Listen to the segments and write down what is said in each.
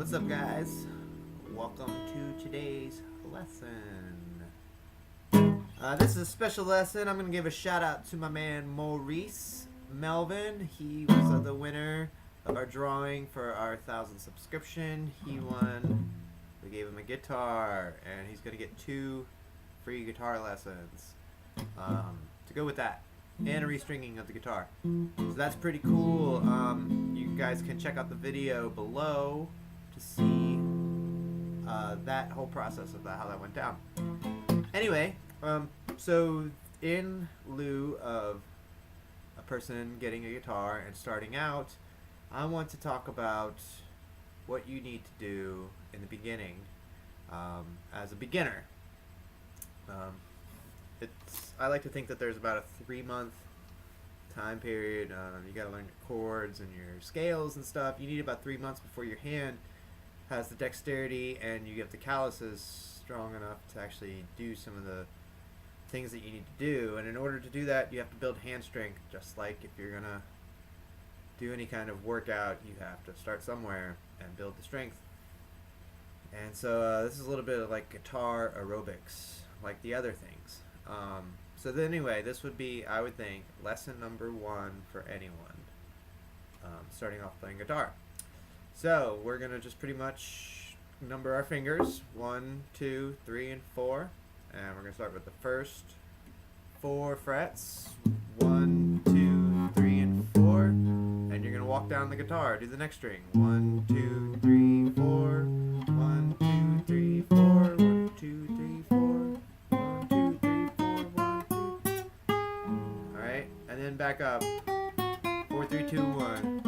What's up, guys? Welcome to today's lesson. This is a special lesson. I'm going to give a shout out to my man Maurice Melvin. He was the winner of our drawing for our 1,000 subscription. He won. We gave him a guitar, and he's going to get 2 free guitar lessons to go with that, and a restringing of the guitar. So that's pretty cool. You guys can check out the video below to see that whole process of how that went down. Anyway, so in lieu of a person getting a guitar and starting out, I want to talk about what you need to do in the beginning as a beginner. I like to think that there's about a 3-month time period. You got to learn your chords and your scales and stuff. You need about 3 months before your hand has the dexterity and you get the calluses strong enough to actually do some of the things that you need to do. And in order to do that, you have to build hand strength. Just like if you're gonna do any kind of workout, you have to start somewhere and build the strength. And so this is a little bit of like guitar aerobics, like the other things. So then anyway, this would be, I would think, lesson number 1 for anyone starting off playing guitar. So we're gonna just pretty much number our fingers, 1, 2, 3, and 4, and we're gonna start with the first 4 frets, 1, 2, 3, and 4, and you're gonna walk down the guitar. Do the next string, 1, 2, 3, 4, 1, 2, 3, 4, 1, 2, 3, 4, 1, 2, 3, 4, 1, 2. All right, and then back up. 4, 3, 2, 1.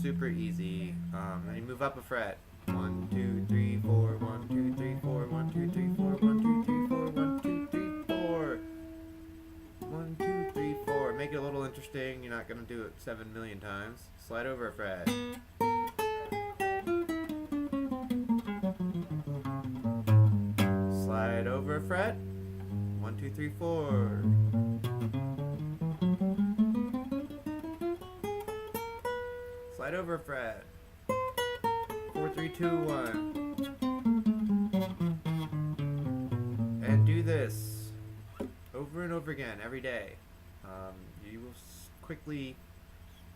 Super easy. Then you move up a fret. 1, 2, 3, 4, 1, 2, 3, 4, 1, 2, 3, 4, 1, 2, 3, 4, 1, 2, 3, 4. 1, 2, 3, 4. Make it a little interesting. You're not gonna do it 7 million times. Slide over a fret. Slide over a fret. 1, 2, 3, 4. Slide over a fret. 4, 3, 2, 1. And do this over and over again every day. You will quickly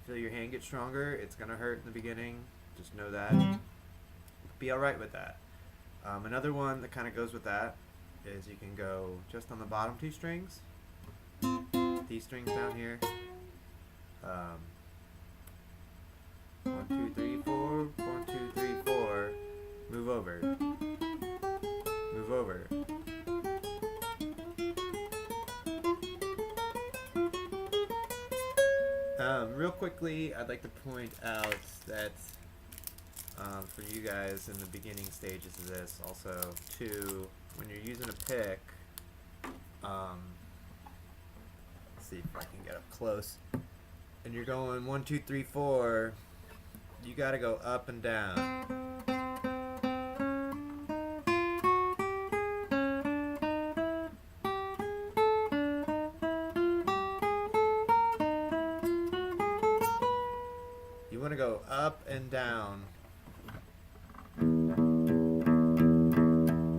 feel your hand get stronger. It's gonna hurt in the beginning. Just know that. Be alright with that. Another one that kind of goes with that is you can go just on the bottom 2 strings. These strings down here. 1, 2, 3, 4. 1, 2, 3, 4. Move over. Move over. Real quickly, I'd like to point out that for you guys in the beginning stages of this, also too, when you're using a pick, let's see if I can get up close, and you're going 1, 2, 3, 4. You gotta go up and down. You wanna go up and down.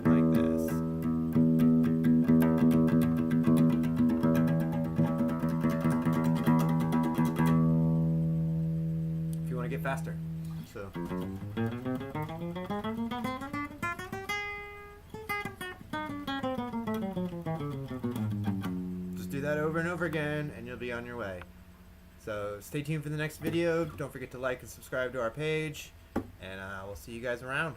Like this. If you wanna get faster. So just do that over and over again and you'll be on your way. So stay tuned for the next video. Don't forget to like and subscribe to our page, and we'll see you guys around.